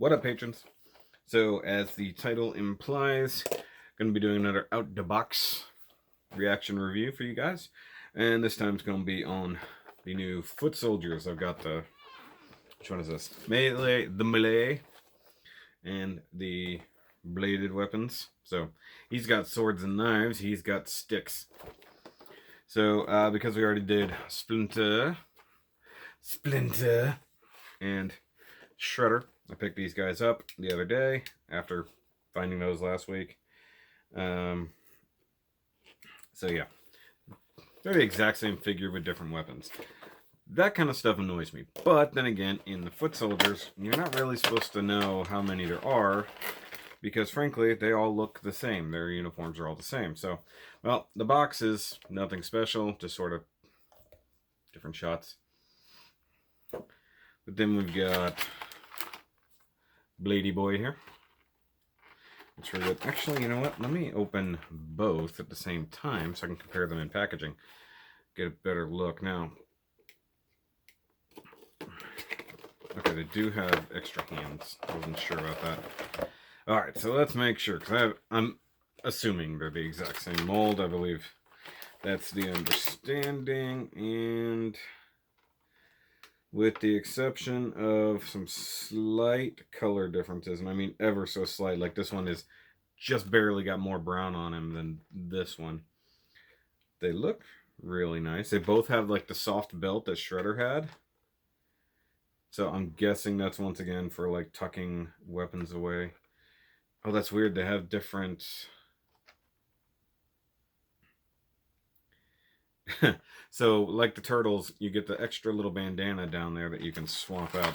What up, patrons? So, as the title implies, going to be doing another out the box reaction review for you guys, and this time it's going to be on the new foot soldiers. I've got the which one is this? The melee, and the bladed weapons. So he's got swords and knives. He's got sticks. So because we already did Splinter, and Shredder, I picked these guys up the other day after finding those last week. So yeah, they're the exact same figure with different weapons. That kind of stuff annoys me. But then again, in the foot soldiers, you're not really supposed to know how many there are, because frankly, they all look the same. Their uniforms are all the same. So, well, the box is nothing special, just sort of different shots. But then we've got Blady Boy here. It's really good. Actually, you know what? Let me open both at the same time so I can compare them in packaging. Get a better look. Now, okay, they do have extra hands. I wasn't sure about that. Alright, so let's make sure, because I'm assuming they're the exact same mold. I believe that's the understanding, and with the exception of some slight color differences, and I mean ever so slight, like this one is just barely got more brown on him than this one. They look really nice. They both have like the soft belt that Shredder had. So I'm guessing that's once again for like tucking weapons away. Oh, that's weird. They have different... So, like the turtles, you get the extra little bandana down there that you can swap out.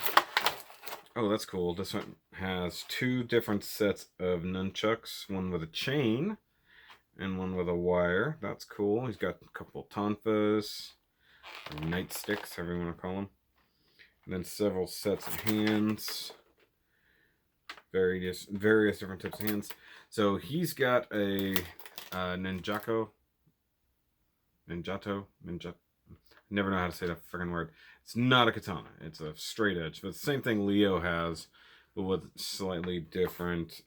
Oh, that's cool. This one has two different sets of nunchucks. One with a chain and one with a wire. That's cool. He's got a couple tonfas, or nightsticks, however you want to call them. And then several sets of hands. Various different types of hands. So he's got a Ninjato. Never know how to say that friggin' word. It's not a katana. It's a straight edge. But the same thing Leo has, but with slightly different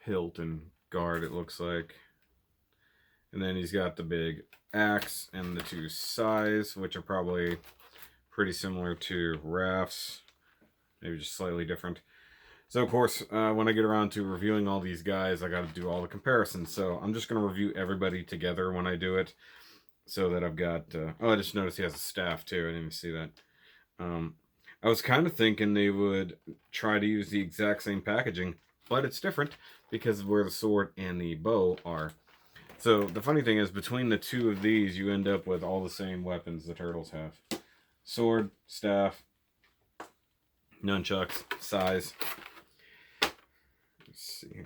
hilt and guard, it looks like. And then he's got the big axe and the two sais, which are probably pretty similar to Raph's. Maybe just slightly different. So, of course, when I get around to reviewing all these guys, I got to do all the comparisons. So, I'm just going to review everybody together when I do it. So that I've got... oh, I just noticed he has a staff, too. I didn't even see that. I was kind of thinking they would try to use the exact same packaging. But it's different because of where the sword and the bow are. So, the funny thing is, between the two of these, you end up with all the same weapons the turtles have. Sword, staff, nunchucks, sais. Let's see here.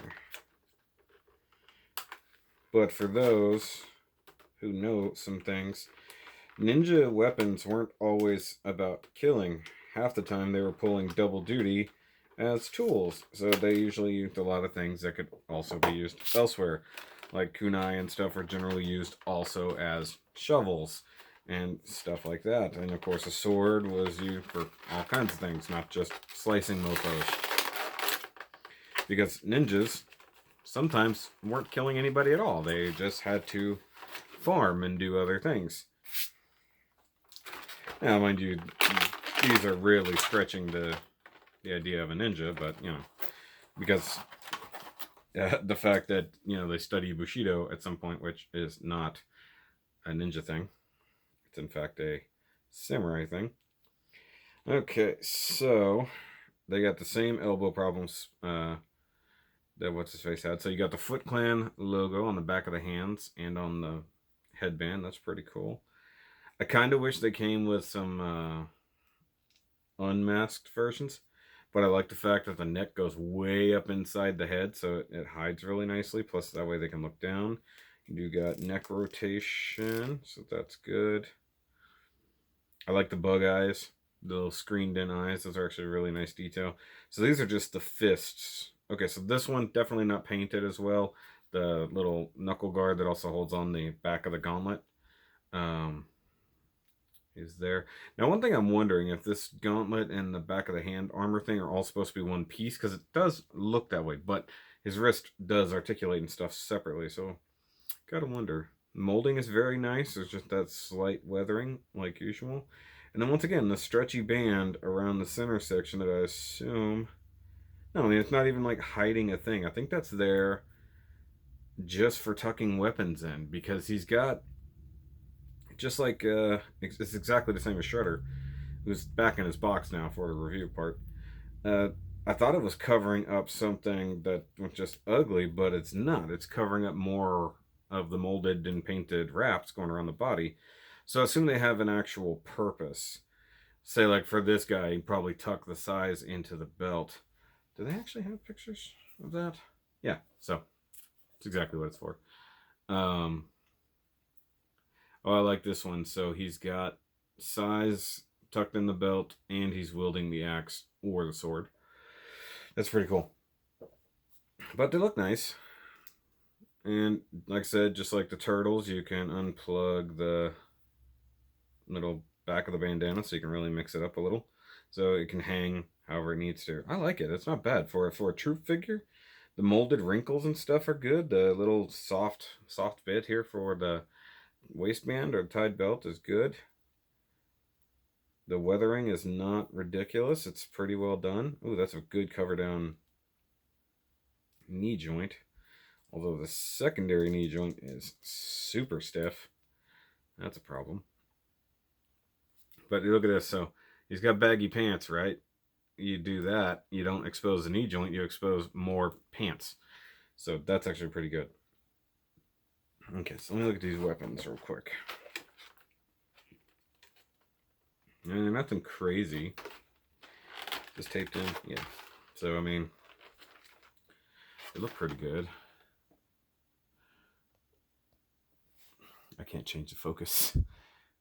But for those who know some things, ninja weapons weren't always about killing. Half the time they were pulling double duty as tools. So they usually used a lot of things that could also be used elsewhere. Like kunai and stuff are generally used also as shovels and stuff like that. And of course a sword was used for all kinds of things, not just slicing mofos. Because ninjas sometimes weren't killing anybody at all. They just had to farm and do other things. Now, mind you, these are really stretching the idea of a ninja, but, you know, because the fact that, you know, they study Bushido at some point, which is not a ninja thing. It's, in fact, a samurai thing. Okay, so they got the same elbow problems that What's-His-Face had. So you got the Foot Clan logo on the back of the hands and on the headband. That's pretty cool. I kind of wish they came with some unmasked versions, but I like the fact that the neck goes way up inside the head, so it hides really nicely. Plus, that way they can look down. You got neck rotation, so that's good. I like the bug eyes, the little screened-in eyes. Those are actually a really nice detail. So these are just the fists. Okay, so this one definitely not painted as well. The little knuckle guard that also holds on the back of the gauntlet. is there. Now, one thing I'm wondering if this gauntlet and the back of the hand armor thing are all supposed to be one piece, because it does look that way, but his wrist does articulate and stuff separately, so gotta wonder. Molding is very nice. There's just that slight weathering, like usual. And then once again, the stretchy band around the center section that I assume... No, I mean, it's not even like hiding a thing. I think that's there just for tucking weapons in, because he's got... Just like, it's exactly the same as Shredder, who's back in his box now for the review part. I thought it was covering up something that was just ugly, but it's not. It's covering up more of the molded and painted wraps going around the body. So I assume they have an actual purpose. Say, like, for this guy, he'd probably tuck the size into the belt. Do they actually have pictures of that? Yeah, so it's exactly what it's for. Oh, I like this one. So he's got size tucked in the belt, and he's wielding the axe or the sword. That's pretty cool. But they look nice. And like I said, just like the turtles, you can unplug the little back of the bandana so you can really mix it up a little. So it can hang however it needs to. I like it. It's not bad for a troop figure. The molded wrinkles and stuff are good. The little soft bit here for the waistband or tied belt is good. The weathering is not ridiculous. It's pretty well done. Ooh, that's a good cover down knee joint. Although the secondary knee joint is super stiff. That's a problem. But look at this. So he's got baggy pants, right? You do that, you don't expose the knee joint, you expose more pants. So that's actually pretty good. Okay, so let me look at these weapons real quick. And nothing crazy. Just taped in, yeah. So, I mean, they look pretty good. I can't change the focus.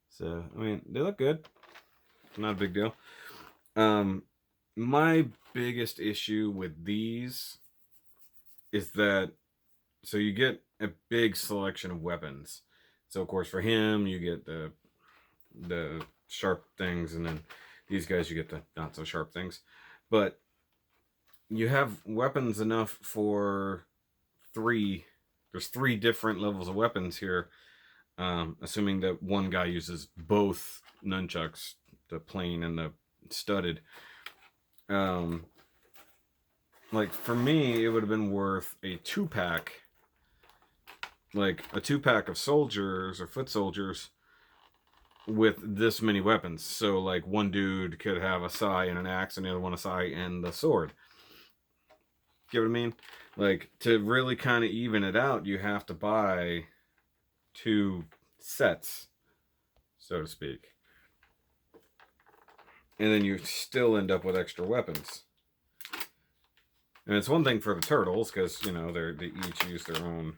So, I mean, they look good. Not a big deal. My biggest issue with these is that, so you get a big selection of weapons. So, of course, for him, you get the sharp things, and then these guys, you get the not so sharp things. But you have weapons enough for three. There's 3 different levels of weapons here. Assuming that one guy uses both nunchucks, the plain and the studded. Like, for me, it would have been worth a 2-pack. Like, a 2-pack of soldiers or foot soldiers with this many weapons. So, like, one dude could have a sai and an axe, and the other one a sai and the sword. Get what I mean? Like, to really kind of even it out, you have to buy 2 sets, so to speak. And then you still end up with extra weapons. And it's one thing for the turtles, because, you know, they each use their own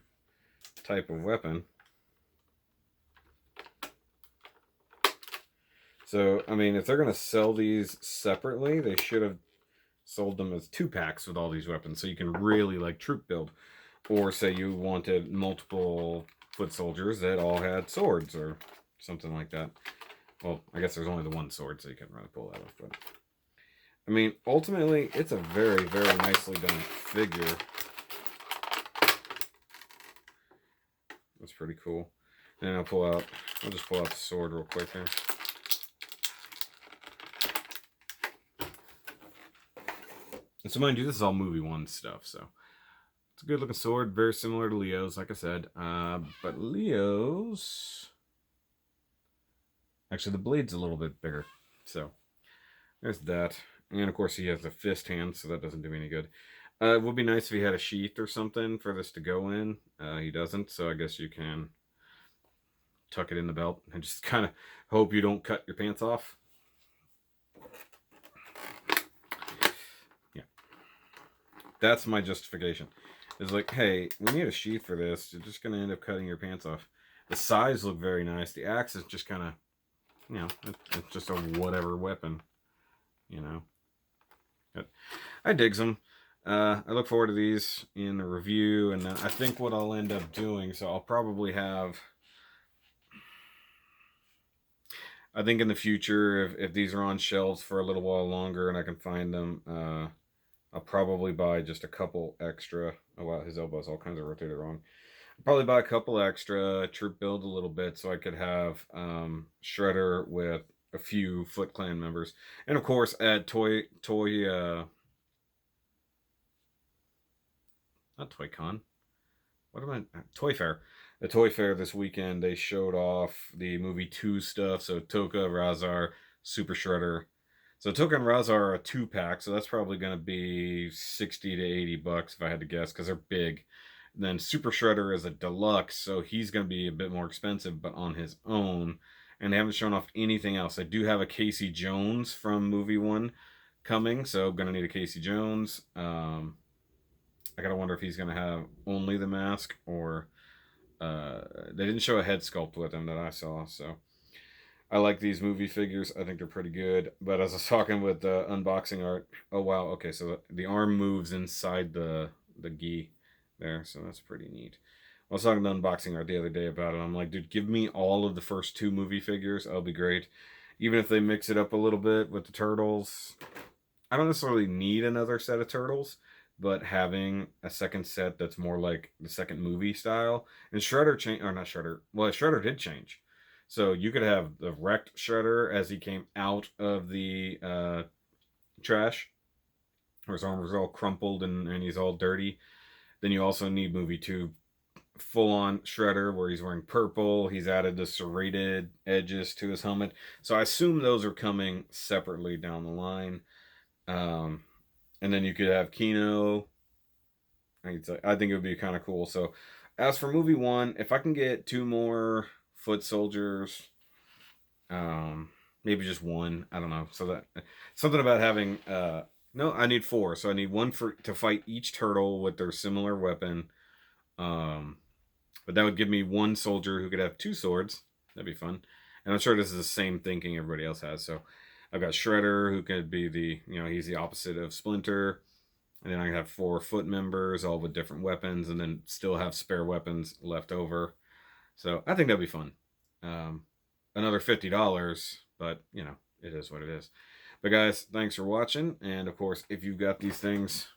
type of weapon. So, I mean, if they're going to sell these separately, they should have sold them as 2-packs with all these weapons, so you can really, like, troop build. Or say you wanted multiple foot soldiers that all had swords or something like that. Well, I guess there's only the one sword, so you can't really pull that off. But I mean, ultimately, it's a very, very nicely done figure. That's pretty cool. And I'll just pull out the sword real quick here. And so mind you, this is all movie 1 stuff, so it's a good looking sword, very similar to Leo's, like I said. But Leo's... Actually, the blade's a little bit bigger. So, there's that. And, of course, he has a fist hand, so that doesn't do me any good. It would be nice if he had a sheath or something for this to go in. He doesn't, so I guess you can tuck it in the belt and just kind of hope you don't cut your pants off. Yeah. That's my justification. It's like, hey, we need a sheath for this. You're just going to end up cutting your pants off. The size look very nice. The axe is just kind of, you know, it's just a whatever weapon, you know. But I digs them. I look forward to these in the review, and then I think what I'll end up doing, so I'll probably have... I think in the future, if these are on shelves for a little while longer and I can find them, I'll probably buy just a couple extra. Oh wow, his elbow's all kinds of rotated wrong. I'll probably buy a couple extra, troop build a little bit so I could have Shredder with a few Foot Clan members, and of course at not Toy Con. What am I? Toy Fair. The Toy Fair this weekend, they showed off the movie 2 stuff. So Toka, Razar, Super Shredder. So Toka and Razar are a 2-pack, so that's probably going to be 60 to 80 bucks if I had to guess, because they're big. And then Super Shredder is a deluxe, so he's going to be a bit more expensive, but on his own. And they haven't shown off anything else. I do have a Casey Jones from movie 1 coming, so I'm going to need a Casey Jones. I gotta wonder if he's gonna have only the mask, or they didn't show a head sculpt with him that I saw. So I like these movie figures. I think they're pretty good. But as I was talking with unboxing art, oh wow, okay, so the arm moves inside the gi there, so that's pretty neat. I was talking to unboxing art the other day about it. I'm like, dude, give me all of the first 2 movie figures. That'll be great. Even if they mix it up a little bit with the turtles. I don't necessarily need another set of turtles, but having a second set that's more like the second movie style. And Shredder changed, or not Shredder. Well, Shredder did change. So you could have the wrecked Shredder as he came out of the trash, where his arm was all crumpled and he's all dirty. Then you also need movie 2 full on Shredder, where he's wearing purple. He's added the serrated edges to his helmet. So I assume those are coming separately down the line. And then you could have Kino. I think it would be kind of cool. So, as for movie 1, if I can get 2 more foot soldiers, maybe just 1. I don't know. So that something about having no, I need 4. So I need 1 to fight each turtle with their similar weapon. But that would give me 1 soldier who could have 2 swords. That'd be fun. And I'm sure this is the same thinking everybody else has. So I've got Shredder, who could be he's the opposite of Splinter. And then I have 4 foot members, all with different weapons, and then still have spare weapons left over. So I think that'd be fun. Another $50, but, it is what it is. But guys, thanks for watching. And of course, if you've got these things,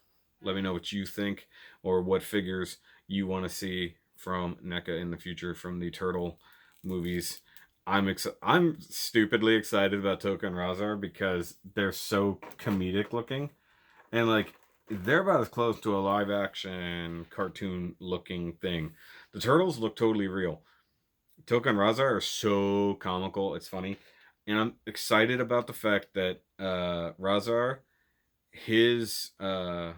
let me know what you think, or what figures you want to see from NECA in the future from the Turtle movies. I'm stupidly excited about Toka and Razar because they're so comedic looking, and like they're about as close to a live action cartoon looking thing. The turtles look totally real. Toka and Razar are so comical, it's funny, and I'm excited about the fact that Razar, his wait,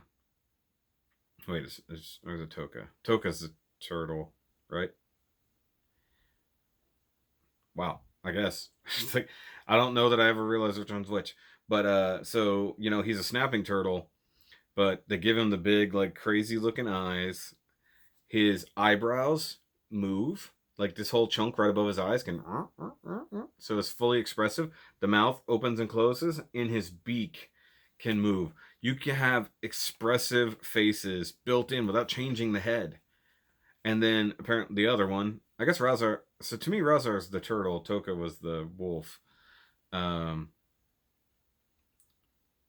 is or is it Toka? Toka's the turtle, right? Wow, I guess. It's like, I don't know that I ever realized which one's which. But so, he's a snapping turtle, but they give him the big, like, crazy looking eyes. His eyebrows move. Like this whole chunk right above his eyes can so it's fully expressive. The mouth opens and closes, and his beak can move. You can have expressive faces built in without changing the head. And then apparently the other one, I guess Razar. So to me, Razar is the turtle. Toka was the wolf.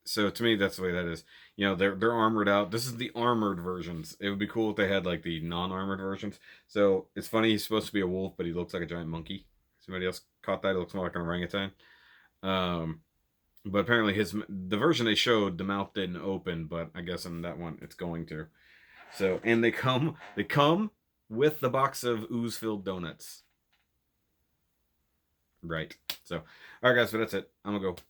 So to me, that's the way that is. They're armored out. This is the armored versions. It would be cool if they had like the non-armored versions. So it's funny. He's supposed to be a wolf, but he looks like a giant monkey. Somebody else caught that? It looks more like an orangutan. But apparently the version they showed, the mouth didn't open. But I guess in that one, it's going to. So, and they come with the box of ooze-filled donuts. Right. So, all right, guys, but that's it. I'm going to go.